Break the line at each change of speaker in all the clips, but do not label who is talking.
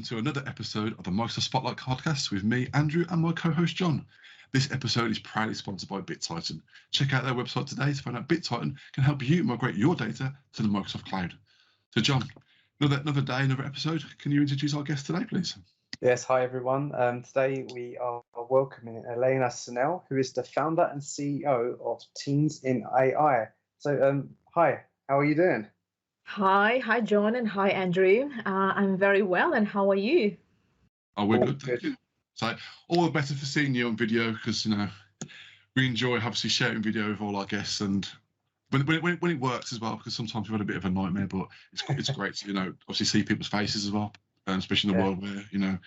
to another episode of the Microsoft Spotlight podcast with me, Andrew, and my co-host, John. This episode is proudly sponsored by BitTitan. Check out their website today to find out BitTitan can help you migrate your data to the Microsoft Cloud. So, John, another day, another episode. Can you introduce our guest today, please?
Yes, hi everyone. Today we are welcoming Elena Sinel, who is the founder and CEO of TeensInAI. So, hi, how are you doing?
Hi, John, and hi, Andrew. I'm very well, and how are you?
Oh, we're good, thank you. So, all the better for seeing you on video because, we enjoy obviously sharing video with all our guests, and when it works as well, because sometimes we've had a bit of a nightmare, but it's great to, obviously see people's faces as well, especially in a world where,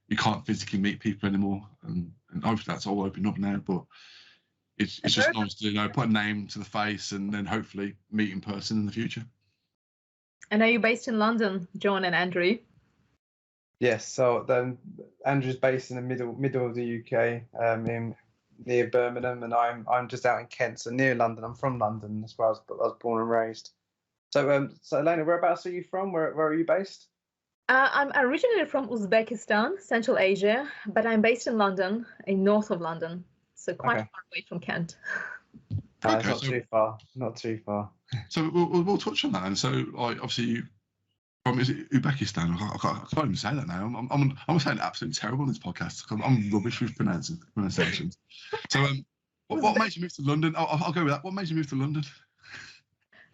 you can't physically meet people anymore, and hopefully that's all opening up now, but it's just nice to, put a name to the face and then hopefully meet in person in the future.
And are you based in London, John and Andrew?
Yes, so Andrew's based in the middle of the UK, near Birmingham, and I'm just out in Kent, so near London. I'm from London, that's where I was born and raised. So, Elena, whereabouts are you from? Where are you based?
I'm originally from Uzbekistan, Central Asia, but I'm based in London, in north of London, so quite far away from Kent.
Okay, not too far.
So we'll touch on that. And so, obviously, from is it Uzbekistan? I can't even say that now. I'm saying absolutely terrible on this podcast. I'm rubbish with pronunciations. So, what made you move to London? I'll go with that. What made you move to London?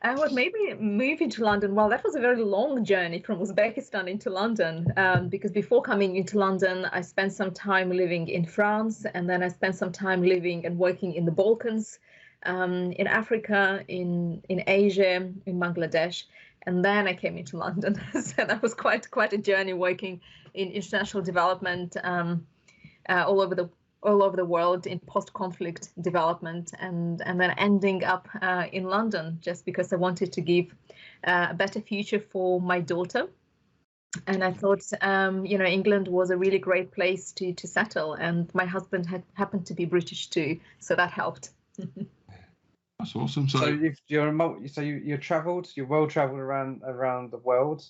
What made me move into London? Well, that was a very long journey from Uzbekistan into London, because before coming into London, I spent some time living in France, and then I spent some time living and working in the Balkans, in Africa, in Asia, in Bangladesh, and then I came into London. So that was quite a journey working in international development all over the world in post-conflict development, and then ending up in London just because I wanted to give a better future for my daughter. And I thought, England was a really great place to settle, and my husband happened to be British too, so that helped.
That's awesome. So
you're travelled, you're well travelled around the world,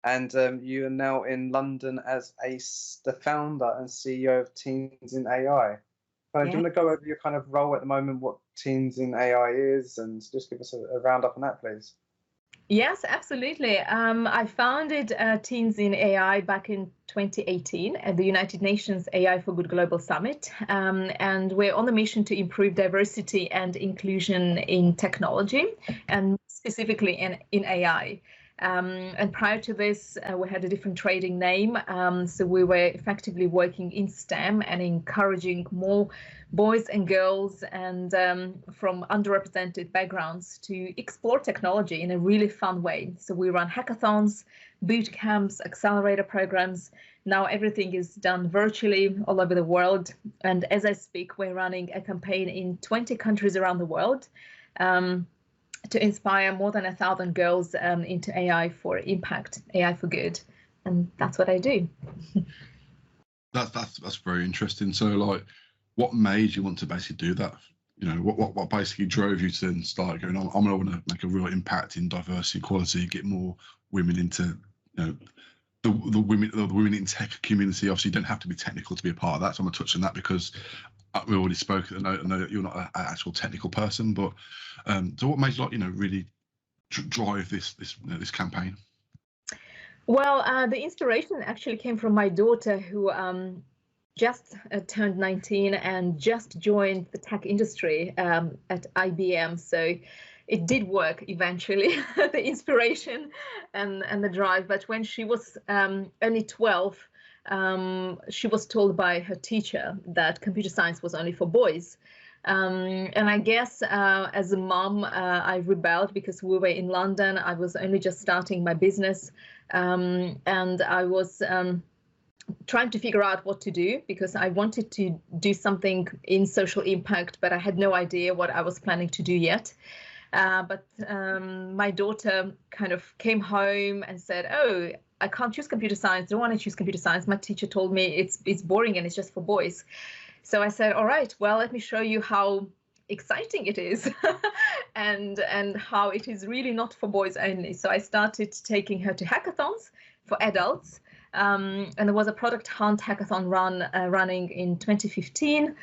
and you are now in London as the founder and CEO of TeensInAI. Do you want to go over your kind of role at the moment, what TeensInAI is, and just give us a roundup on that, please?
Yes, absolutely. I founded TeensInAI back in 2018 at the United Nations AI for Good Global Summit, and we're on the mission to improve diversity and inclusion in technology, and specifically in AI. And prior to this, we had a different trading name, so we were effectively working in STEM and encouraging more boys and girls and from underrepresented backgrounds to explore technology in a really fun way. So we run hackathons, boot camps, accelerator programs. Now everything is done virtually all over the world, and as I speak, we're running a campaign in 20 countries around the world to inspire more than 1,000 girls into AI for impact, AI for good, and that's what I do.
That's very interesting. So, what made you want to basically do that? What basically drove you to then start going, I'm going to make a real impact in diversity, equality, get more women into, the women in tech community. Obviously, you don't have to be technical to be a part of that. So I'm going to touch on that because we already spoke. I know that you're not an actual technical person, but so what made you really drive this campaign?
Well, the inspiration actually came from my daughter, who just turned 19 and just joined the tech industry at IBM. So it did work eventually, the inspiration and the drive. But when she was only 12. She was told by her teacher that computer science was only for boys. And I guess as a mom, I rebelled because we were in London. I was only just starting my business, and I was trying to figure out what to do because I wanted to do something in social impact, but I had no idea what I was planning to do yet. But my daughter kind of came home and said, "Oh, I can't choose computer science. I don't want to choose computer science. My teacher told me it's boring and it's just for boys." So I said, "All right, well, let me show you how exciting it is and how it is really not for boys only." So I started taking her to hackathons for adults, And there was a product hunt hackathon running in 2015.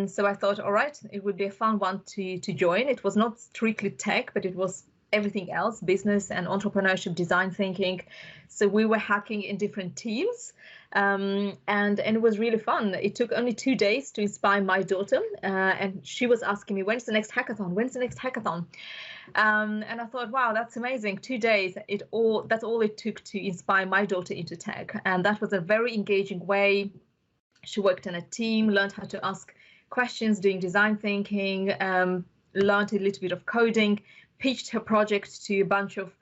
So I thought, all right, it would be a fun one to join. It was not strictly tech, but it was everything else, business and entrepreneurship, design thinking. So we were hacking in different teams, and it was really fun. It took only 2 days to inspire my daughter, and she was asking me, when's the next hackathon? When's the next hackathon? And I thought, wow, that's amazing. 2 days, that's all it took to inspire my daughter into tech. And that was a very engaging way. She worked in a team, learned how to ask questions, doing design thinking, learned a little bit of coding, pitched her project to a bunch of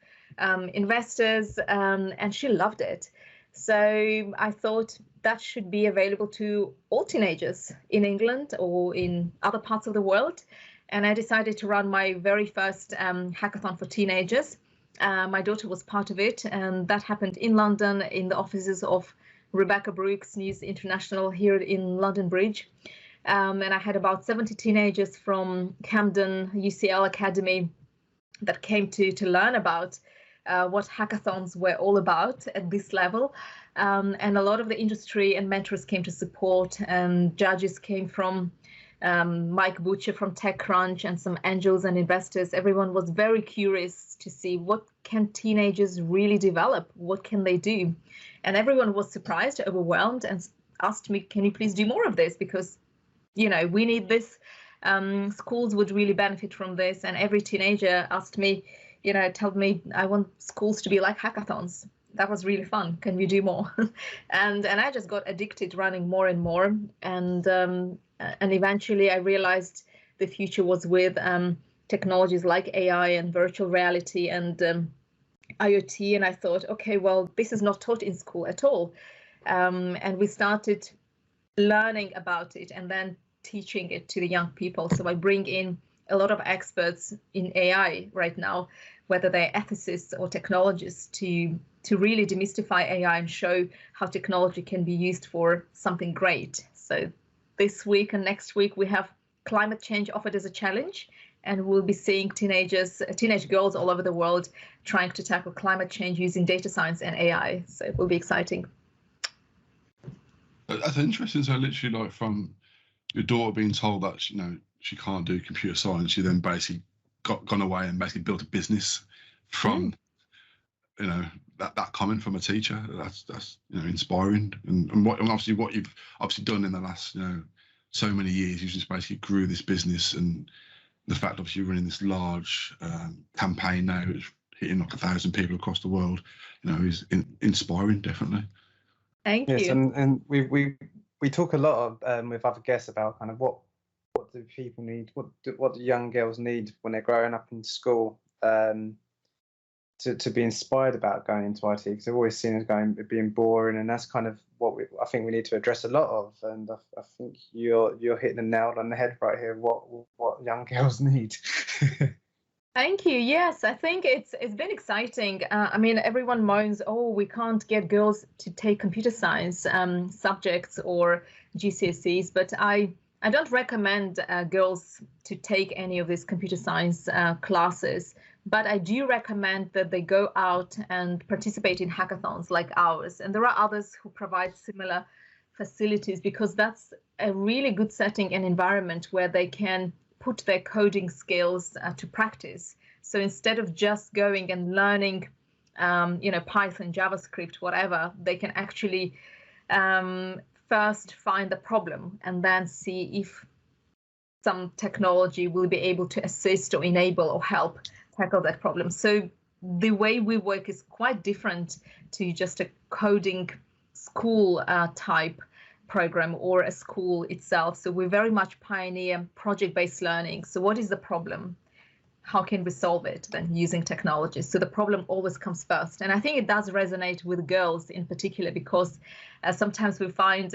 investors, and she loved it. So I thought that should be available to all teenagers in England or in other parts of the world. And I decided to run my very first hackathon for teenagers. My daughter was part of it, and that happened in London in the offices of Rebecca Brooks News International here in London Bridge. And I had about 70 teenagers from Camden UCL Academy that came to learn about what hackathons were all about at this level. And a lot of the industry and mentors came to support, and judges came from Mike Butcher from TechCrunch and some angels and investors. Everyone was very curious to see what can teenagers really develop, what can they do? And everyone was surprised, overwhelmed, and asked me, can you please do more of this? Because, you know, we need this. Schools would really benefit from this. And every teenager asked me, you know, told me, I want schools to be like hackathons. That was really fun. Can we do more? and I just got addicted running more and more. And eventually I realized the future was with technologies like AI and virtual reality and IoT. And I thought, okay, well, this is not taught in school at all. And we started learning about it and then teaching it to the young people. So I bring in a lot of experts in AI right now, whether they're ethicists or technologists, to really demystify AI and show how technology can be used for something great. So this week and next week, we have climate change offered as a challenge, and we'll be seeing teenage girls all over the world trying to tackle climate change using data science and AI. So it will be exciting.
That's interesting. So literally, like, from your daughter being told that, you know, she can't do computer science, she then basically gone away and basically built a business from, you know, that comment from a teacher. That's you know, inspiring. And obviously what you've done in the last, you know, so many years, you just basically grew this business, and the fact obviously you're running this large campaign now, it's hitting like 1,000 people across the world, you know, is inspiring, definitely.
Thank you.
Yes, and we talk a lot of, with other guests about kind of what do people need, what do young girls need when they're growing up in school, to be inspired about going into IT, because they're always seen as being boring, and that's kind of what I think we need to address a lot of. And I think you're hitting the nail on the head right here. What young girls need.
Thank you. Yes, I think it's been exciting. I mean, everyone moans, oh, we can't get girls to take computer science subjects or GCSEs, but I don't recommend girls to take any of these computer science classes, but I do recommend that they go out and participate in hackathons like ours. And there are others who provide similar facilities, because that's a really good setting and environment where they can put their coding skills to practice. So instead of just going and learning, you know, Python, JavaScript, whatever, they can actually first find the problem and then see if some technology will be able to assist or enable or help tackle that problem. So the way we work is quite different to just a coding school type program or a school itself. So we very much pioneer project-based learning. So what is the problem? How can we solve it then using technology? So the problem always comes first. And I think it does resonate with girls in particular, because sometimes we find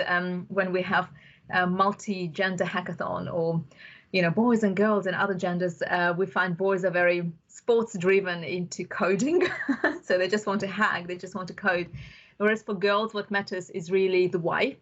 when we have a multi-gender hackathon, or, you know, boys and girls and other genders, we find boys are very sports driven into coding. So they just want to hack, they just want to code. Whereas for girls, what matters is really the why.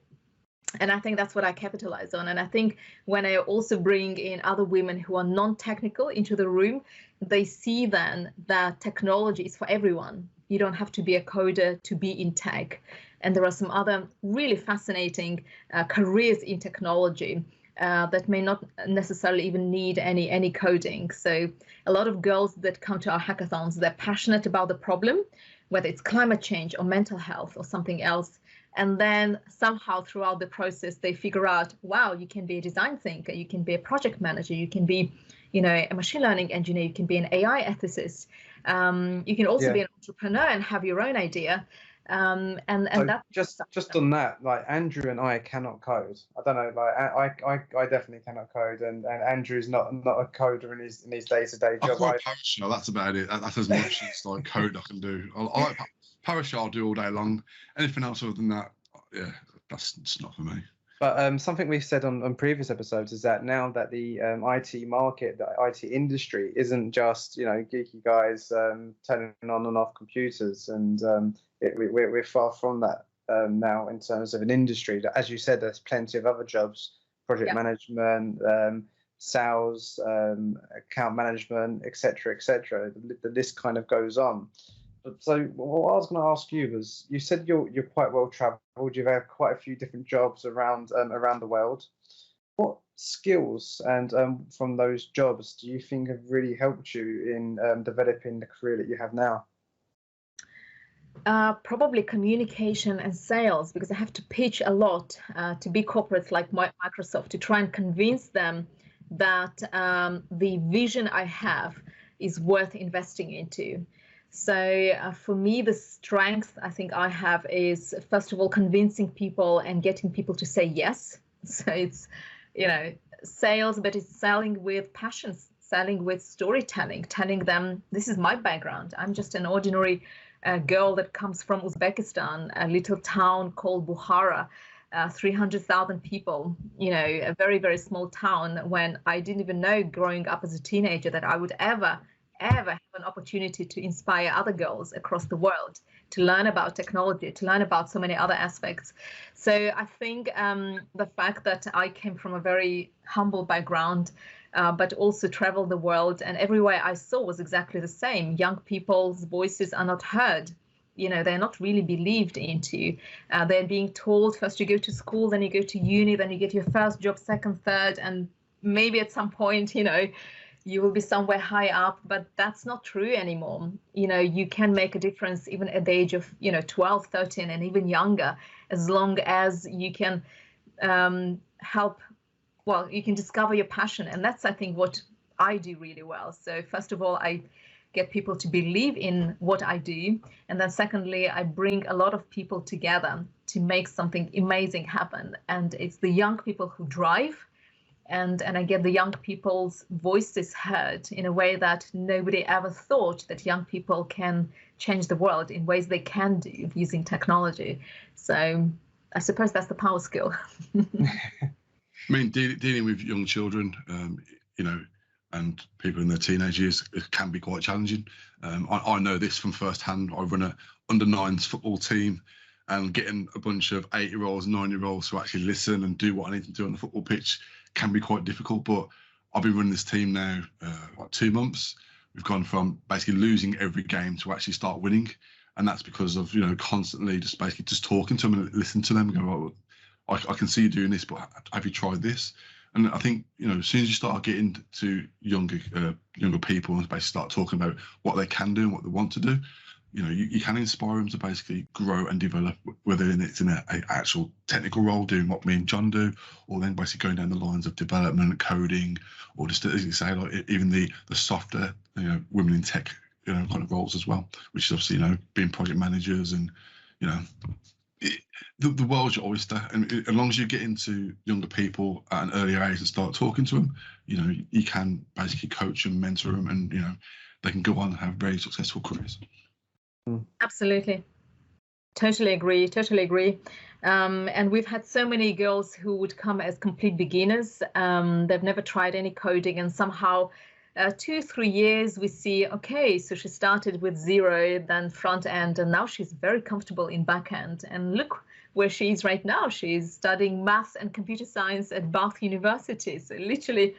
And I think that's what I capitalize on. And I think when I also bring in other women who are non-technical into the room, they see then that technology is for everyone. You don't have to be a coder to be in tech. And there are some other really fascinating careers in technology that may not necessarily even need any coding. So a lot of girls that come to our hackathons, they're passionate about the problem, whether it's climate change or mental health or something else. And then somehow throughout the process, they figure out, wow, you can be a design thinker, you can be a project manager, you can be, a machine learning engineer, you can be an AI ethicist. You can also be an entrepreneur and have your own idea. And
so
that
just on that, like Andrew and I cannot code. I don't know, like I definitely cannot code, and Andrew's not a coder in his day-to-day job.
PowerShell, that's about it. That's as much as like code I can do. I like PowerShell, I'll do all day long. Anything else other than that, yeah, that's just not for me.
But something we've said on previous episodes is that now that the IT market, the IT industry, isn't just geeky guys turning on and off computers, and we're far from that now in terms of an industry. As you said, there's plenty of other jobs: project management, sales, account management, etc., etc. The list kind of goes on. So what I was going to ask you was, you said you're quite well travelled. You've had quite a few different jobs around the world. What skills and from those jobs do you think have really helped you in developing the career that you have now?
Probably communication and sales, because I have to pitch a lot to big corporates like Microsoft to try and convince them that the vision I have is worth investing into. So for me, the strength I think I have is, first of all, convincing people and getting people to say yes. So it's, sales, but it's selling with passion, selling with storytelling, telling them this is my background. I'm just an ordinary girl that comes from Uzbekistan, a little town called Bukhara, 300,000 people, a very, very small town, when I didn't even know growing up as a teenager that I would ever have an opportunity to inspire other girls across the world to learn about technology, to learn about so many other aspects. So I think the fact that I came from a very humble background, but also traveled the world, and everywhere I saw was exactly the same. Young people's voices are not heard. They're not really believed into. They're being told, first you go to school, then you go to uni, then you get your first job, second, third, and maybe at some point, you will be somewhere high up, but that's not true anymore. You can make a difference even at the age of, 12, 13, and even younger, as long as you can help. Well, you can discover your passion. And that's, I think, what I do really well. So first of all, I get people to believe in what I do. And then secondly, I bring a lot of people together to make something amazing happen. And it's the young people who drive. And I get the young people's voices heard in a way that nobody ever thought that young people can change the world in ways they can do using technology. So I suppose that's the power skill.
I mean, dealing with young children, and people in their teenage years, it can be quite challenging. I know this from firsthand. I run a under-9s football team, and getting a bunch of 8-year-olds, 9-year-olds to actually listen and do what I need to do on the football pitch can be quite difficult. But I've been running this team now like 2 months. We've gone from basically losing every game to actually start winning, and that's because of constantly just talking to them and listening to them and go, well, I can see you doing this, but have you tried this? And I think as soon as you start getting to younger people and basically start talking about what they can do and what they want to do, you can inspire them to basically grow and develop, whether it's in an actual technical role, doing what me and John do, or then basically going down the lines of development, coding, or just, as you say, like even the softer, women in tech, kind of roles as well, which is obviously, being project managers and, the world's your oyster. And as long as you get into younger people at an earlier age and start talking to them, you can basically coach them, mentor them, and, they can go on and have very successful careers.
Absolutely. Totally agree. And we've had so many girls who would come as complete beginners. They've never tried any coding, and somehow 2-3 years we see, okay, so she started with 0, then front end, and now she's very comfortable in back end. And look where she is right now. She's studying maths and computer science at Bath University. So literally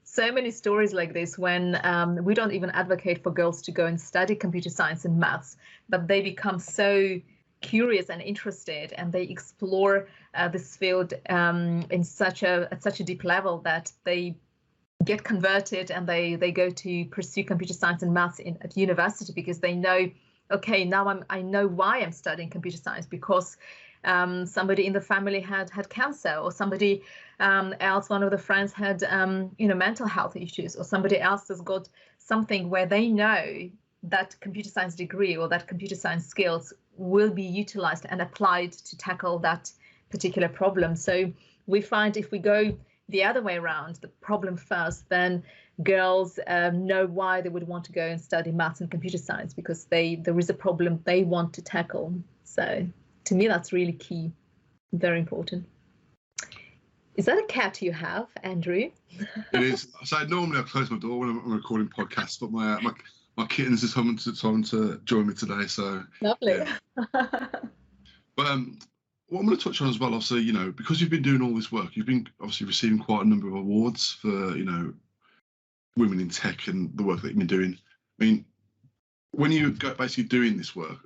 so many stories like this, when we don't even advocate for girls to go and study computer science and maths, but they become so curious and interested, and they explore this field in such a deep level that they get converted and they go to pursue computer science and maths at university, because they know, okay, now I know why I'm studying computer science, because somebody in the family had cancer, or somebody else, one of the friends had mental health issues, or somebody else has got something where they know that computer science degree or that computer science skills will be utilized and applied to tackle that particular problem. So we find if we go the other way around, the problem first, then girls know why they would want to go and study maths and computer science, because there is a problem they want to tackle. So to me, that's really key, very important. Is that a cat you have, Andrew?
It is. So normally I close my door when I'm recording podcasts, but my kittens is home to join me today. So
lovely.
Yeah. But what I'm going to touch on as well, obviously, because you've been doing all this work, you've been obviously receiving quite a number of awards for, women in tech and the work that you've been doing. I mean, when you go basically doing this work,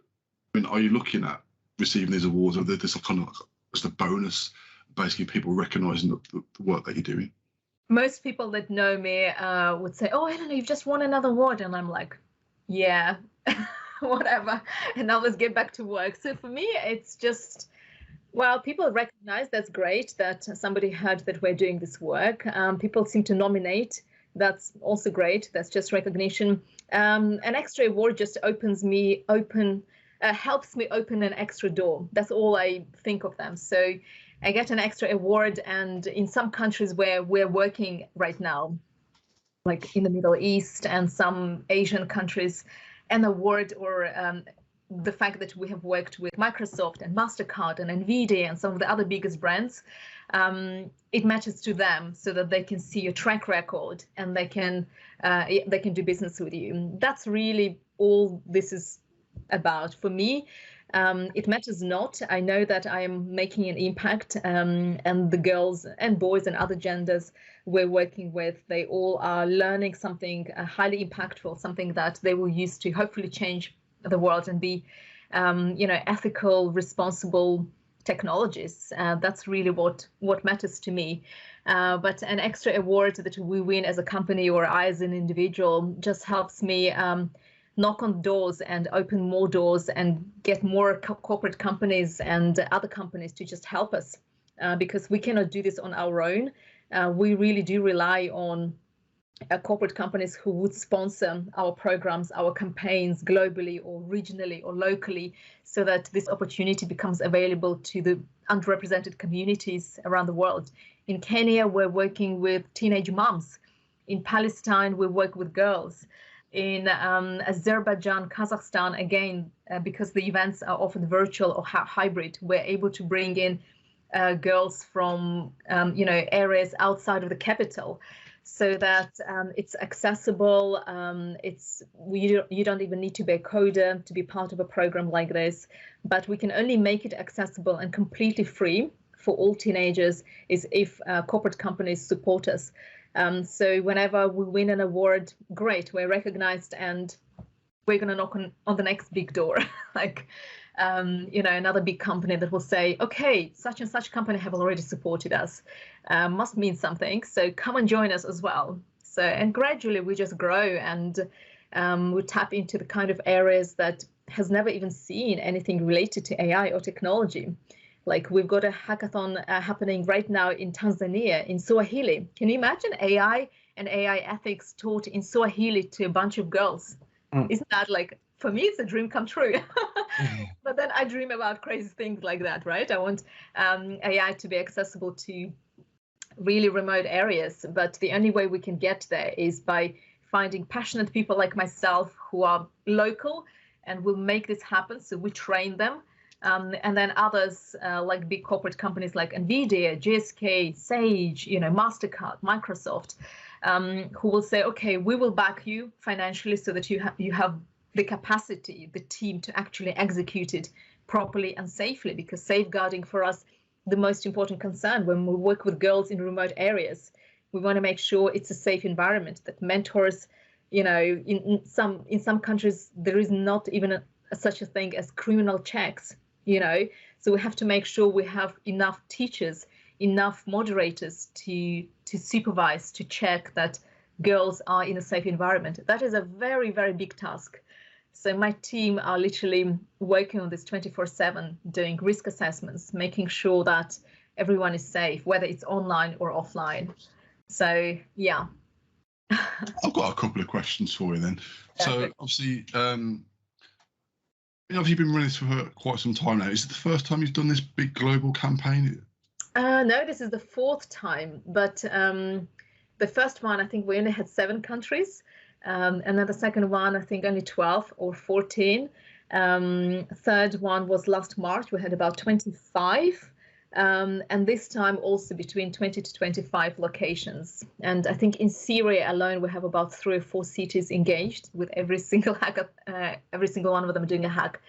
are you looking at receiving these awards, or there's kind of just a bonus, basically people recognising the work that you're doing?
Most people that know me would say, "Oh, Elena, you've just won another award," and I'm like, "Yeah, whatever," and I'll just get back to work. So for me, it's just, well, people recognize, that's great that somebody heard that we're doing this work. People seem to nominate. That's also great. That's just recognition. An extra award just helps me open an extra door. That's all I think of them. So I get an extra award, and in some countries where we're working right now, like in the Middle East and some Asian countries, an award or the fact that we have worked with Microsoft and MasterCard and NVIDIA and some of the other biggest brands, it matters to them, so that they can see your track record and they can do business with you. That's really all this is about. For me, it matters not. I know that I am making an impact, and the girls and boys and other genders we're working with, they all are learning something highly impactful, something that they will use to hopefully change the world and be, ethical, responsible technologists. That's really what matters to me. But an extra award that we win as a company or I as an individual just helps me knock on doors and open more doors and get more corporate companies and other companies to just help us, because we cannot do this on our own. We really do rely on corporate companies who would sponsor our programs, our campaigns globally or regionally or locally, so that this opportunity becomes available to the underrepresented communities around the world. In Kenya, we're working with teenage moms. In Palestine, we work with girls. In Azerbaijan, Kazakhstan, again, because the events are often virtual or hybrid, we're able to bring in girls from areas outside of the capital, so that it's accessible. You don't even need to be a coder to be part of a program like this, but we can only make it accessible and completely free for all teenagers is if corporate companies support us. So whenever we win an award, great, we're recognized, and we're going to knock on the next big door, like another big company that will say, okay, such and such company have already supported us, must mean something, so come and join us as well. So, and gradually we just grow, and we tap into the kind of areas that has never even seen anything related to AI or technology. Like we've got a hackathon happening right now in Tanzania, in Swahili. Can you imagine AI and AI ethics taught in Swahili to a bunch of girls? Isn't that like, for me, it's a dream come true. But then I dream about crazy things like that, right? I want AI to be accessible to really remote areas. But the only way we can get there is by finding passionate people like myself who are local and will make this happen. So we train them. And then others like big corporate companies like NVIDIA, GSK, Sage, MasterCard, Microsoft, who will say, okay, we will back you financially so that you have the capacity, the team to actually execute it properly and safely, because safeguarding for us, the most important concern when we work with girls in remote areas, we want to make sure it's a safe environment, that mentors, in some countries, there is not even such a thing as criminal checks. you know. So we have to make sure we have enough teachers, enough moderators to supervise, to check that girls are in a safe environment. That is a very, very big task. So my team are literally working on this 24/7, doing risk assessments, making sure that everyone is safe, whether it's online or offline. So yeah.
I've got a couple of questions for you then. So obviously, you know, you've been running this for quite some time now. Is it the first time you've done this big global campaign?
No, this is the 4th time, but the first one, I think we only had 7 countries, and then the second one, I think only 12 or 14. Third one was last March, we had about 25, and this time also between 20 to 25 locations. And I think in Syria alone, we have about 3 or 4 cities engaged with every single every single one of them doing a hack.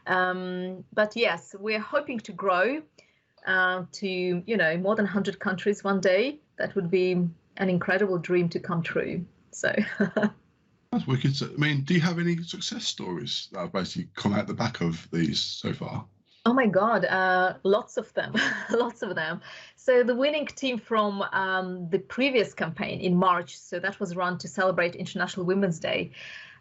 But yes, we're hoping to grow to, you know, more than 100 countries one day. That would be an incredible dream to come true. So
that's wicked. I mean, do you have any success stories that have basically come out the back of these so far?
Oh my God, lots of them, lots of them. So the winning team from the previous campaign in March, so that was run to celebrate International Women's Day.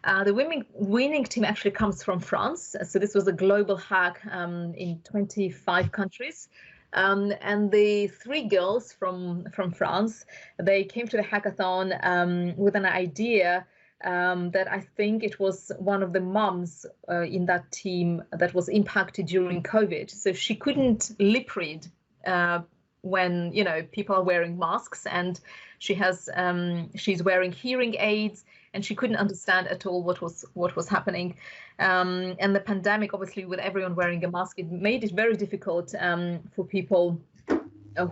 The winning team actually comes from France. So this was a global hack in 25 countries. And the 3 girls from France, they came to the hackathon with an idea that I think it was one of the mums in that team that was impacted during COVID. So she couldn't lip read when, you know, people are wearing masks, and she's wearing hearing aids, and she couldn't understand at all what was happening. And the pandemic, obviously, with everyone wearing a mask, it made it very difficult for people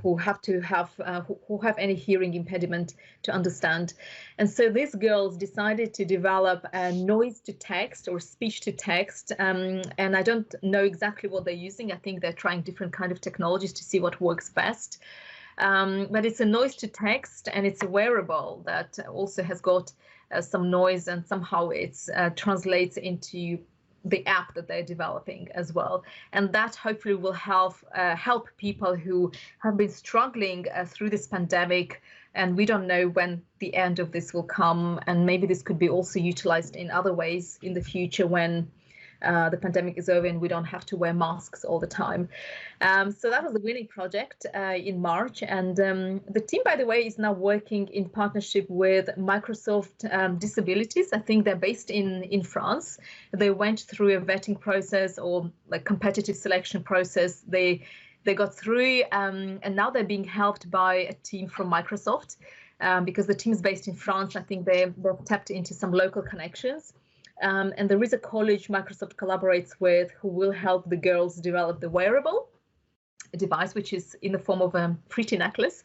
who have any hearing impediment to understand. And so these girls decided to develop a noise to text or speech to text. And I don't know exactly what they're using. I think they're trying different kind of technologies to see what works best. But it's a noise to text, and it's a wearable that also has got some noise, and somehow it translates into the app that they're developing as well. And that hopefully will help people who have been struggling through this pandemic. And we don't know when the end of this will come. And maybe this could be also utilized in other ways in the future when the pandemic is over and we don't have to wear masks all the time. So that was the winning project in March. And the team, by the way, is now working in partnership with Microsoft Disabilities. I think they're based in France. They went through a vetting process, or like competitive selection process. They got through, and now they're being helped by a team from Microsoft, because the team is based in France. I think they've tapped into some local connections. And there is a college Microsoft collaborates with who will help the girls develop the wearable device, which is in the form of a pretty necklace.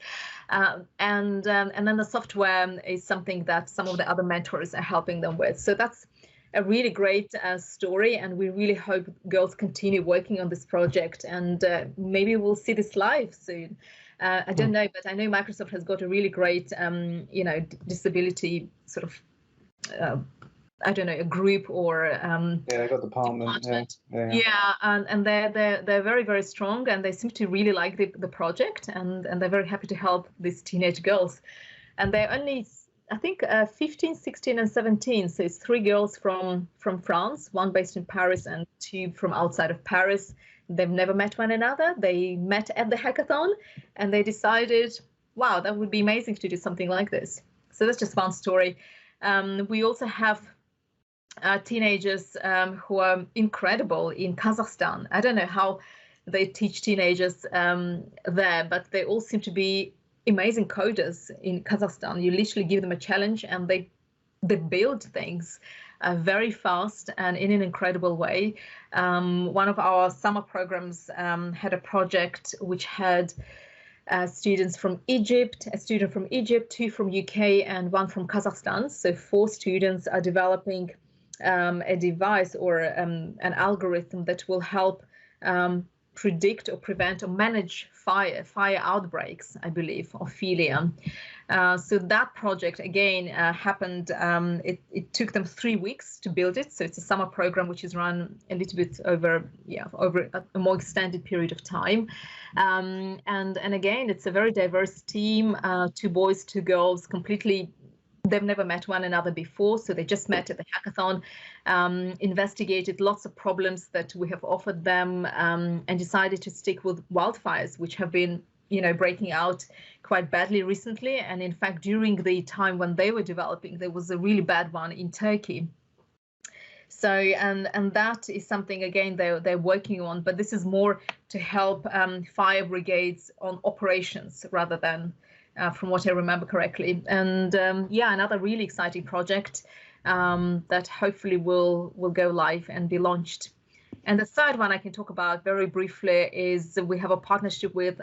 And then the software is something that some of the other mentors are helping them with. So that's a really great story, and we really hope girls continue working on this project, and maybe we'll see this live soon. I don't know, but I know Microsoft has got a really great, disability sort of, I don't know, a group or
they got department.
Yeah, and they're very, very strong, and they seem to really like the project, and they're very happy to help these teenage girls. And they're only, I think, 15, 16, and 17. So it's 3 girls from France, 1 based in Paris and 2 from outside of Paris. They've never met one another. They met at the hackathon, and they decided, wow, that would be amazing to do something like this. So that's just one story. We also have teenagers who are incredible in Kazakhstan. I don't know how they teach teenagers there, but they all seem to be amazing coders in Kazakhstan. You literally give them a challenge, and they build things very fast and in an incredible way. One of our summer programs had a project which had students from Egypt, a student from Egypt, 2 from UK, and 1 from Kazakhstan. So 4 students are developing a device or an algorithm that will help predict or prevent or manage fire outbreaks, I believe, of philia. So that project again happened. It took them 3 weeks to build it. So it's a summer program which is run a little bit over a more extended period of time. And again, it's a very diverse team. 2 boys, 2 girls, completely. They've never met one another before, so they just met at the hackathon, investigated lots of problems that we have offered them, and decided to stick with wildfires, which have been, breaking out quite badly recently. And in fact, during the time when they were developing, there was a really bad one in Turkey. So, and that is something, again, they're working on, but this is more to help fire brigades on operations rather than from what I remember correctly. And another really exciting project that hopefully will go live and be launched. And the third one I can talk about very briefly is we have a partnership with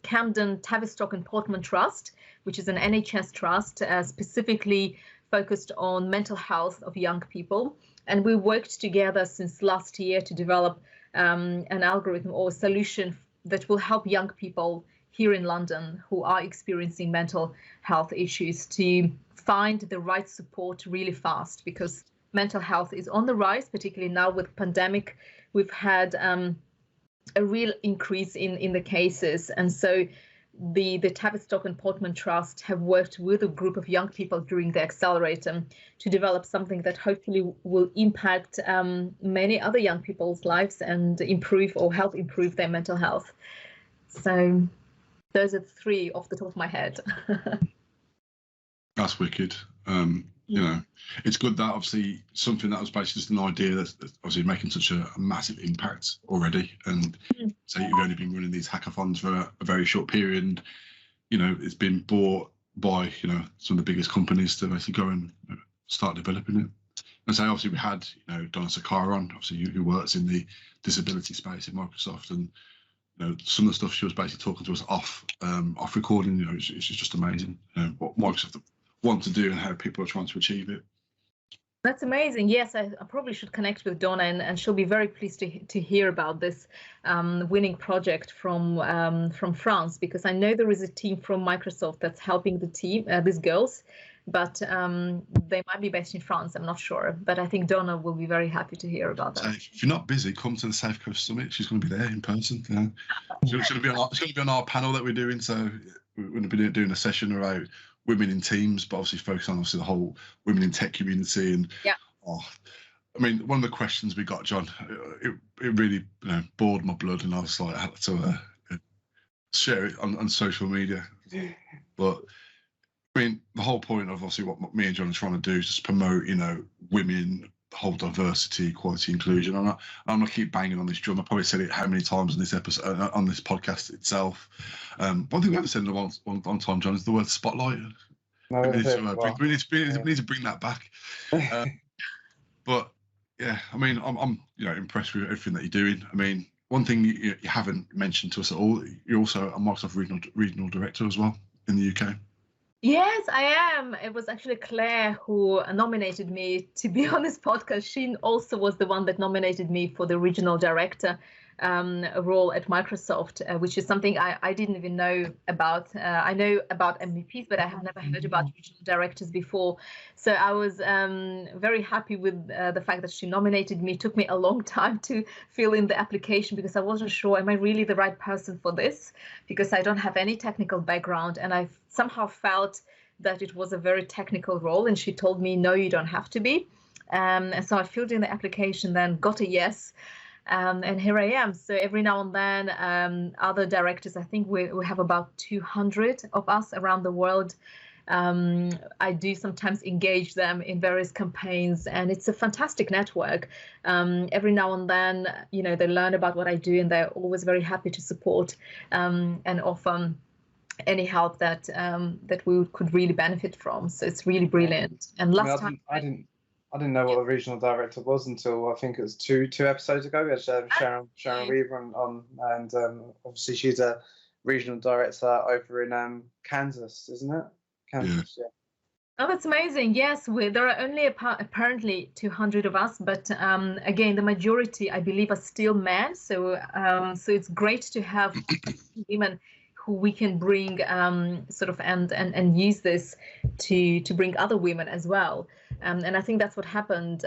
Camden, Tavistock and Portman Trust, which is an NHS trust specifically focused on mental health of young people. And we worked together since last year to develop an algorithm or a solution that will help young people here in London who are experiencing mental health issues to find the right support really fast, because mental health is on the rise, particularly now with pandemic. We've had a real increase in the cases. And so the Tavistock and Portman Trust have worked with a group of young people during the accelerator to develop something that hopefully will impact many other young people's lives and improve or help improve their mental health. So those are 3 off the top of my head.
That's wicked. It's good that obviously something that was basically just an idea that's obviously making such a massive impact already. And so you've only been running these hackathons for a very short period, and it's been bought by some of the biggest companies to basically go and start developing it. And so obviously we had Donna Sakara on, obviously who works in the disability space at Microsoft, and some of the stuff she was basically talking to us off recording, it's just amazing what Microsoft want to do and how people are trying to achieve it.
That's amazing. Yes, I probably should connect with Donna, and she'll be very pleased to hear about this winning project from France, because I know there is a team from Microsoft that's helping the team, these girls, but they might be based in France. I'm not sure, but I think Donna will be very happy to hear about that.
So if you're not busy, come to the Safe Coast Summit. She's going to be there in person. She's going to be on our panel that we're doing. So we're going to be doing a session about women in teams, but obviously focus on the whole women in tech community. And one of the questions we got, John, it really bored my blood, and I was like, I had to share it on social media. But the whole point of obviously what me and John are trying to do is just promote, women, the whole diversity, equality, inclusion. I'm not keep banging on this drum. I probably said it how many times in this episode, on this podcast itself. One thing we haven't said in a long time, John, is the word spotlight. We need to bring that back. But yeah, I'm impressed with everything that you're doing. One thing you haven't mentioned to us at all, you're also a Microsoft regional director as well in the UK.
Yes, I am. It was actually Claire who nominated me to be on this podcast. She also was the one that nominated me for the regional director role at Microsoft, which is something I didn't even know about. I know about MVPs, but I have never heard about regional directors before. So I was very happy with the fact that she nominated me. It took me a long time to fill in the application because I wasn't sure, am I really the right person for this? Because I don't have any technical background, and I somehow felt that it was a very technical role, and she told me, no, you don't have to be. And so I filled in the application, then got a yes. And here I am. So every now and then, other directors, I think we have about 200 of us around the world. I do sometimes engage them in various campaigns, and it's a fantastic network. Every now and then, they learn about what I do, and they're always very happy to support and offer any help that we could really benefit from. So it's really brilliant. And last time
I didn't know what a regional director was until I think it was two episodes ago. We had Sharon Weaver on, and obviously she's a regional director over in Kansas, isn't it? Kansas, yeah.
Oh, that's amazing. Yes, there are only apparently 200 of us, but again, the majority, I believe, are still men. So, so it's great to have women who we can bring sort of and use this to bring other women as well. And I think that's what happened.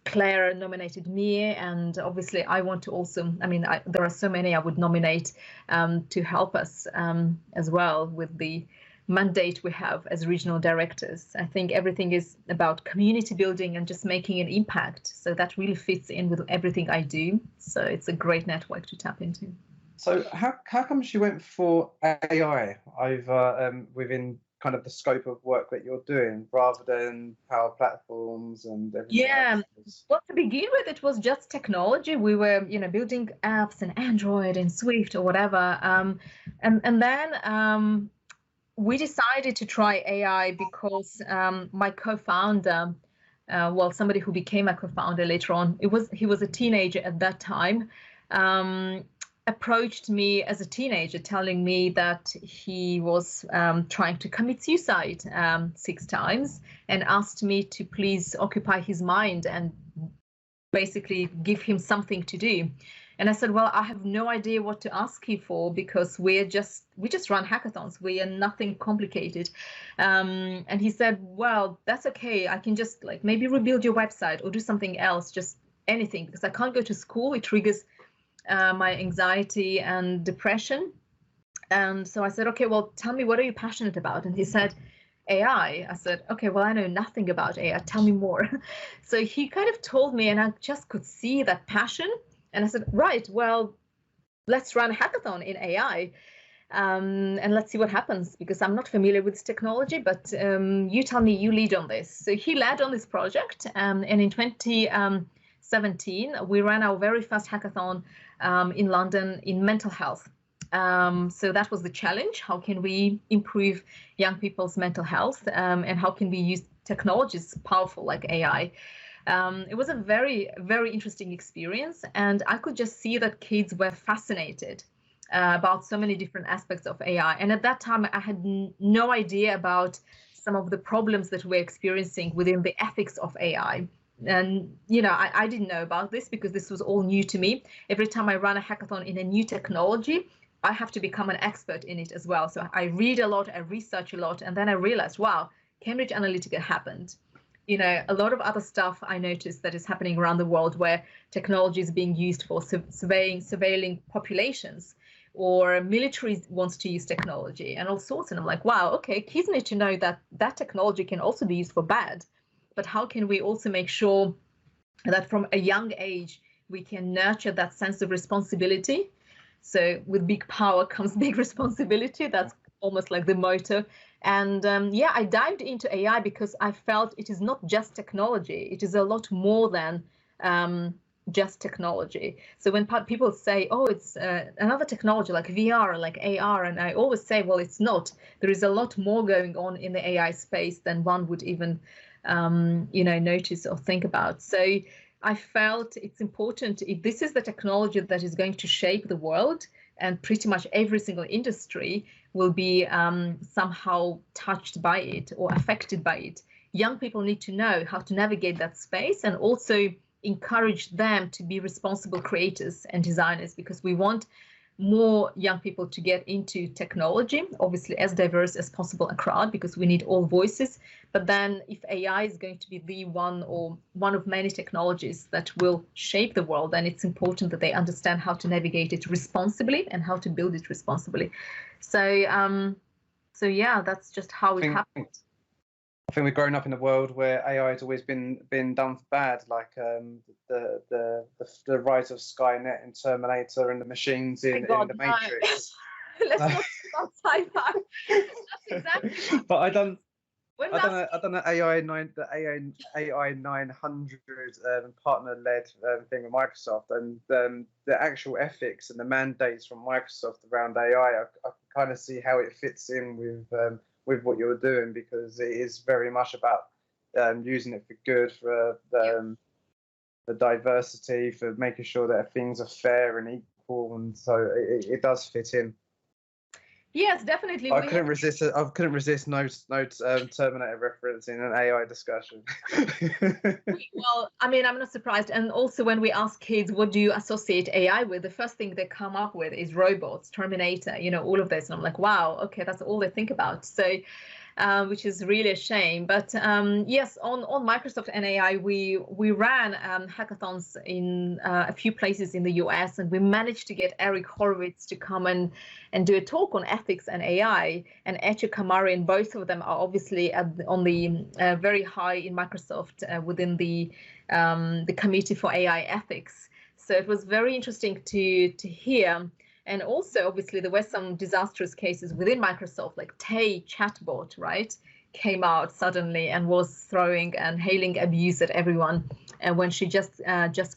Claire nominated me, and obviously I want to also, I mean, there are so many I would nominate to help us as well with the mandate we have as regional directors. I think everything is about community building and just making an impact. So that really fits in with everything I do. So it's a great network to tap into.
So how come you went for AI over within kind of the scope of work that you're doing rather than power platforms and everything else?
Well, to begin with, it was just technology. We were, you know, building apps in Android and Swift or whatever. And then we decided to try AI because my co-founder, well, somebody who became a co-founder later on, he was a teenager at that time, approached me as a teenager, telling me that he was trying to commit suicide 6 times, and asked me to please occupy his mind and basically give him something to do. And I said, well, I have no idea what to ask you for, because we just run hackathons. We are nothing complicated. And he said, well, that's okay. I can just like maybe rebuild your website or do something else, just anything, because I can't go to school. It triggers my anxiety and depression. And so I said, okay, well, tell me, what are you passionate about? And he said, AI. I said, okay, well, I know nothing about AI. Tell me more. So he kind of told me, and I just could see that passion. And I said, right, well, let's run a hackathon in AI. And let's see what happens, because I'm not familiar with this technology, but you tell me, you lead on this. So he led on this project. And in 2017, we ran our very first hackathon in London in mental health. So that was the challenge. How can we improve young people's mental health, and how can we use technologies powerful like AI? It was a very, very interesting experience, and I could just see that kids were fascinated about so many different aspects of AI. And at that time, I had no idea about some of the problems that we're experiencing within the ethics of AI. And, you know, I didn't know about this because this was all new to me. Every time I run a hackathon in a new technology, I have to become an expert in it as well. So I read a lot, I research a lot, and then I realized, wow, Cambridge Analytica happened. You know, a lot of other stuff I noticed that is happening around the world where technology is being used for surveilling populations, or military wants to use technology and all sorts. And I'm like, wow, okay, kids need to know that that technology can also be used for bad. But how can we also make sure that from a young age, we can nurture that sense of responsibility? So with big power comes big responsibility. That's almost like the motto. And yeah, I dived into AI because I felt it is not just technology. It is a lot more than just technology. So when people say, oh, it's another technology like VR, like AR, and I always say, well, it's not. There is a lot more going on in the AI space than one would even you know, notice or think about. So I felt it's important, if this is the technology that is going to shape the world, and pretty much every single industry will be somehow touched by it or affected by it. Young people need to know how to navigate that space, and also encourage them to be responsible creators and designers, because we want more young people to get into technology, obviously as diverse as possible a crowd, because we need all voices. But then if AI is going to be the one or one of many technologies that will shape the world, then it's important that they understand how to navigate it responsibly and how to build it responsibly. So so yeah, that's just how it happened.
I think we've grown up in a world where AI has always been done for bad, like the rise of Skynet and Terminator and the machines in the Matrix.
Let's not talk about sci-fi. That's exactly.
But I done the AI 900 partner-led thing with Microsoft, and the actual ethics and the mandates from Microsoft around AI. I kind of see how it fits in with what you're doing, because it is very much about using it for good, for the diversity, for making sure that things are fair and equal, and so it does fit in.
Yes, definitely.
I couldn't resist. I couldn't resist no Terminator reference in an AI discussion.
Well, I mean, I'm not surprised. And also, when we ask kids, what do you associate AI with? The first thing they come up with is robots, Terminator, all of this. And I'm like, wow, okay, that's all they think about. So, which is really a shame. But yes, on Microsoft and AI, we ran hackathons in a few places in the US, and we managed to get Eric Horowitz to come and do a talk on ethics and AI. And Echa Kamari, and both of them are obviously on the very high in Microsoft within the Committee for AI Ethics. So it was very interesting to hear. And also, obviously, there were some disastrous cases within Microsoft, like Tay chatbot, right, came out suddenly and was throwing and hailing abuse at everyone when she just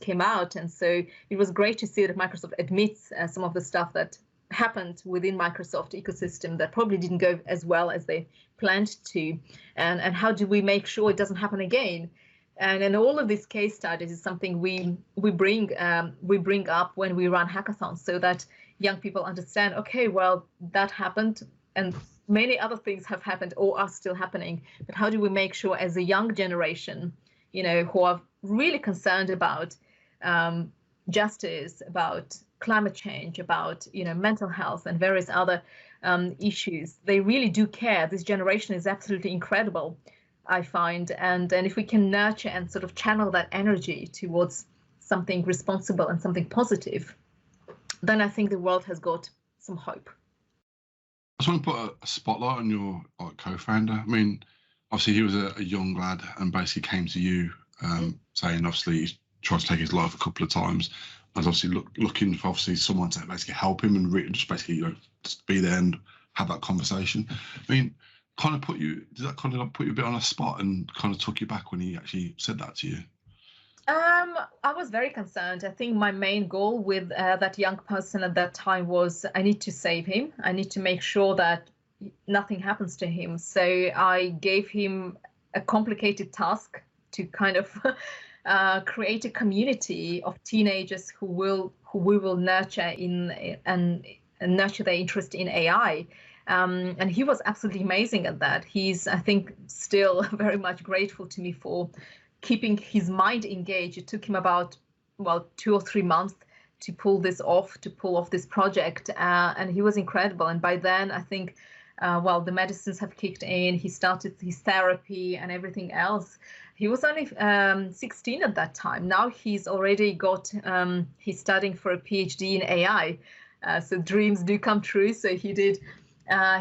came out. And so it was great to see that Microsoft admits some of the stuff that happened within Microsoft ecosystem that probably didn't go as well as they planned to. And how do we make sure it doesn't happen again? And in all of these case studies is something we bring up when we run hackathons, so that young people understand, okay, well, that happened and many other things have happened or are still happening. But how do we make sure as a young generation, who are really concerned about justice, about climate change, about, mental health and various other issues, they really do care. This generation is absolutely incredible, I find. And if we can nurture and sort of channel that energy towards something responsible and something positive, then I think the world has got some hope.
I just want to put a spotlight on your co-founder. I mean, obviously he was a young lad and basically came to you saying, obviously, he tried to take his life a couple of times. I was obviously looking for someone to basically help him and just basically just be there and have that conversation. I mean, does that kind of put you a bit on a spot and kind of took you back when he actually said that to you?
I was very concerned. I think my main goal with that young person at that time was I need to save him. I need to make sure that nothing happens to him. So I gave him a complicated task to kind of create a community of teenagers who we will nurture and nurture their interest in AI. And he was absolutely amazing at that. He's, I think, still very much grateful to me for keeping his mind engaged. It took him about 2 or 3 months to pull off this project, and he was incredible. And by then, I think, the medicines have kicked in. He started his therapy and everything else. He was only 16 at that time. Now he's already got. He's studying for a PhD in AI. So dreams do come true. So he did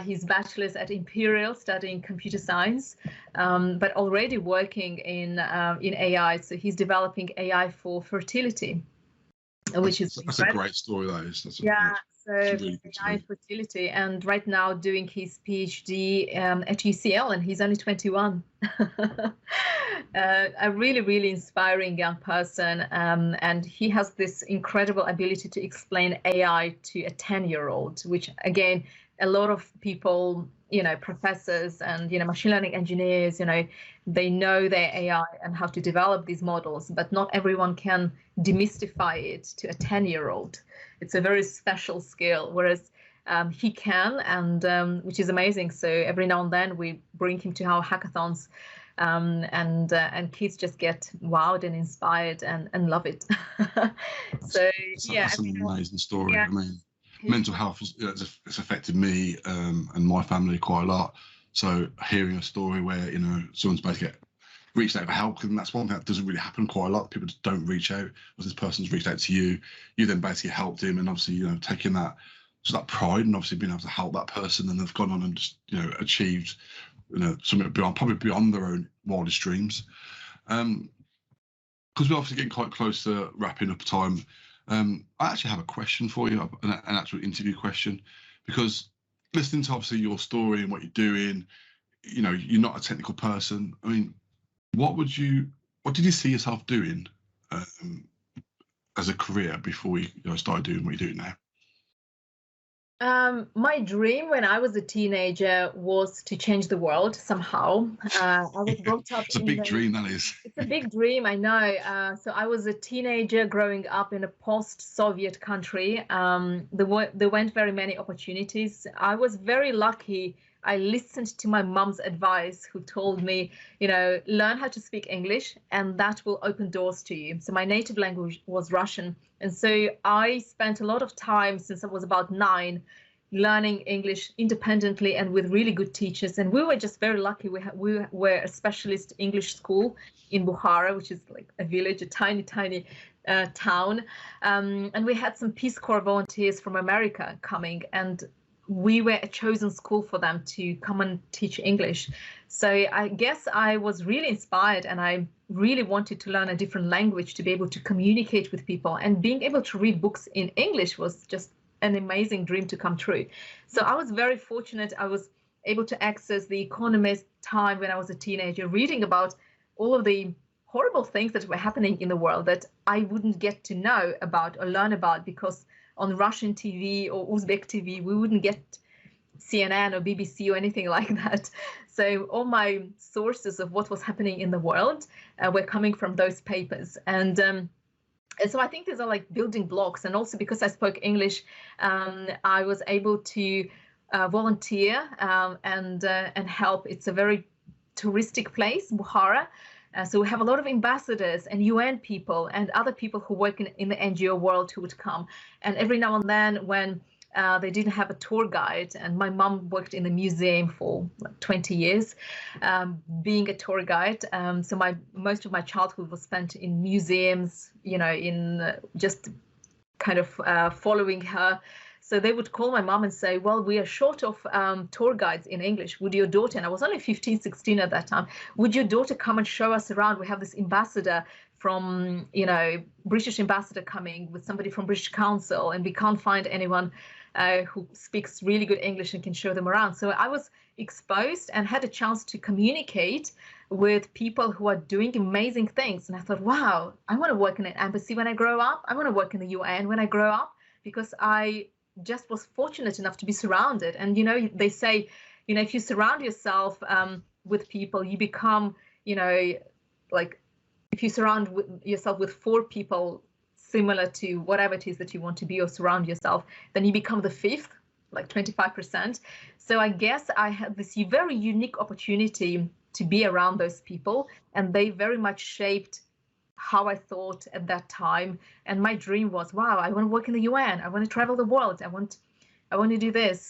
his bachelor's at Imperial, studying computer science, but already working in AI. So he's developing AI for fertility, which is
a great story. That is.
So really AI fertility, and right now doing his PhD at UCL, and he's only 21. A really, really inspiring young person, and he has this incredible ability to explain AI to a 10-year-old, which again, a lot of people, professors and, machine learning engineers, they know their AI and how to develop these models, but not everyone can demystify it to a 10-year-old. It's a very special skill, whereas he can, and which is amazing. So every now and then we bring him to our hackathons, and kids just get wowed and inspired and love it.
That's an amazing story. Yeah. I mean, mental health it's affected me and my family quite a lot. So hearing a story where someone's basically reached out for help, and that's one thing that doesn't really happen quite a lot. People just don't reach out. As this person's reached out to you, you then basically helped him, and obviously taking that pride and obviously being able to help that person, and they've gone on and just achieved something probably beyond their own wildest dreams. Because we're obviously getting quite close to wrapping up time. I actually have a question for you, an actual interview question, because listening to obviously your story and what you're doing, you're not a technical person. I mean, what did you see yourself doing as a career before you started doing what you're doing now?
My dream when I was a teenager was to change the world somehow. I was brought up
It's a big dream, that is.
It's a big dream, I know. So I was a teenager growing up in a post-Soviet country. There weren't very many opportunities. I was very lucky. I listened to my mom's advice, who told me, learn how to speak English, and that will open doors to you. So my native language was Russian. And so I spent a lot of time since I was about 9 learning English independently and with really good teachers. And we were just very lucky. We were a specialist English school in Bukhara, which is like a village, a tiny, tiny town. And we had some Peace Corps volunteers from America coming, and we were a chosen school for them to come and teach English. So I guess I was really inspired, and I really wanted to learn a different language to be able to communicate with people. And being able to read books in English was just an amazing dream to come true. So I was very fortunate. I was able to access The Economist time when I was a teenager, reading about all of the horrible things that were happening in the world that I wouldn't get to know about or learn about, because on Russian TV or Uzbek TV, we wouldn't get CNN or BBC or anything like that. So all my sources of what was happening in the world were coming from those papers. And so I think these are like building blocks. And also because I spoke English, I was able to volunteer and help. It's a very touristic place, Bukhara. So we have a lot of ambassadors and UN people and other people who work in the NGO world who would come. And every now and then when they didn't have a tour guide, and my mom worked in the museum for like 20 years, being a tour guide. So most of my childhood was spent in museums, in just kind of following her. So they would call my mom and say, well, we are short of tour guides in English. Would your daughter, and I was only 15, 16 at that time, would your daughter come and show us around? We have this ambassador from, British ambassador coming with somebody from British Council, and we can't find anyone who speaks really good English and can show them around. So I was exposed and had a chance to communicate with people who are doing amazing things. And I thought, wow, I want to work in an embassy when I grow up. I want to work in the UN when I grow up, because I just was fortunate enough to be surrounded. And, they say, if you surround yourself with people, you become, like if you surround yourself with 4 people similar to whatever it is that you want to be or surround yourself, then you become the 5th, like 25%. So I guess I had this very unique opportunity to be around those people, and they very much shaped how I thought at that time. And my dream was, wow, I want to work in the UN. I want to travel the world. I want to do this.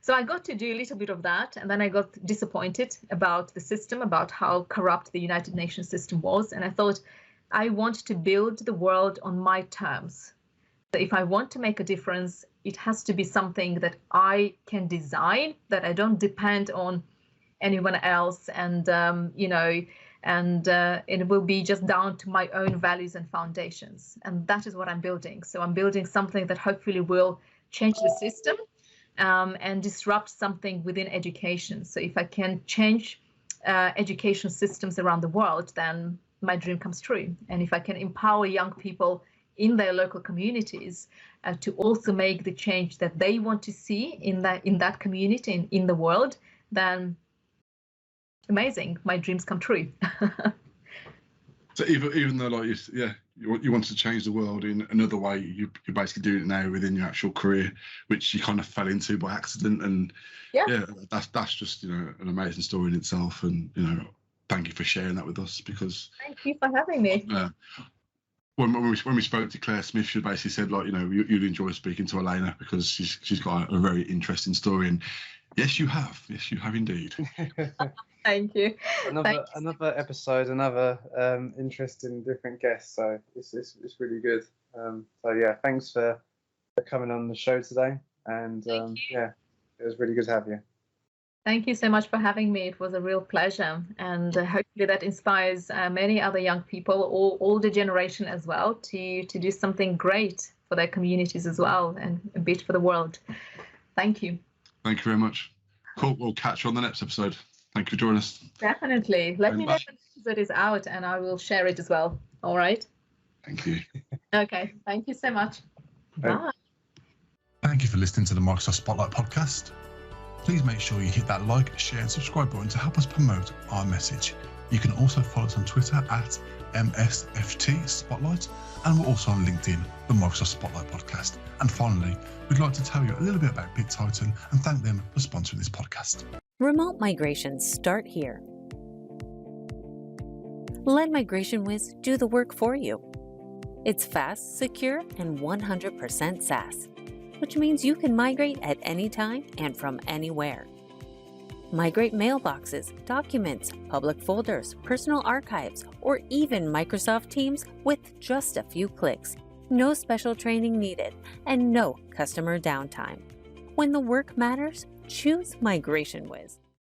So I got to do a little bit of that. And then I got disappointed about the system, about how corrupt the United Nations system was. And I thought, I want to build the world on my terms. So if I want to make a difference, it has to be something that I can design, that I don't depend on anyone else. And, and it will be just down to my own values and foundations. And that is what I'm building. So I'm building something that hopefully will change the system and disrupt something within education. So if I can change education systems around the world, then my dream comes true. And if I can empower young people in their local communities to also make the change that they want to see in that community and in the world, then amazing, my dreams come true.
So even though, like, you want to change the world in another way, you're basically doing it now within your actual career, which you kind of fell into by accident. And that's just an amazing story in itself. And thank you for sharing that with us, because
thank you for having me.
When we spoke to Claire Smith, she basically said, like, you'd enjoy speaking to Elena because she's got a very interesting story. And yes, you have indeed.
Thank you.
Another episode, another interesting, different guest. So it's really good. So yeah, thanks for coming on the show today. And it was really good to have you.
Thank you so much for having me. It was a real pleasure, and hopefully that inspires many other young people, or older generation as well, to do something great for their communities as well, and a bit for the world. Thank you.
Thank you very much. Cool. We'll catch you on the next episode. Thank you for joining us.
Definitely. Let me know when the episode is out, and I will share it as well. All right.
Thank you.
Okay. Thank you so much. Bye.
Thank you for listening to the Microsoft Spotlight podcast. Please make sure you hit that like, share and subscribe button to help us promote our message. You can also follow us on Twitter at MSFT Spotlight, and we're also on LinkedIn, the Microsoft Spotlight podcast. And finally, we'd like to tell you a little bit about BitTitan and thank them for sponsoring this podcast.
Remote migrations start here. Let Migration Wiz do the work for you. It's fast, secure, and 100% SaaS, which means you can migrate at any time and from anywhere. Migrate mailboxes, documents, public folders, personal archives, or even Microsoft Teams with just a few clicks. No special training needed and no customer downtime. When the work matters, choose Migration Wiz.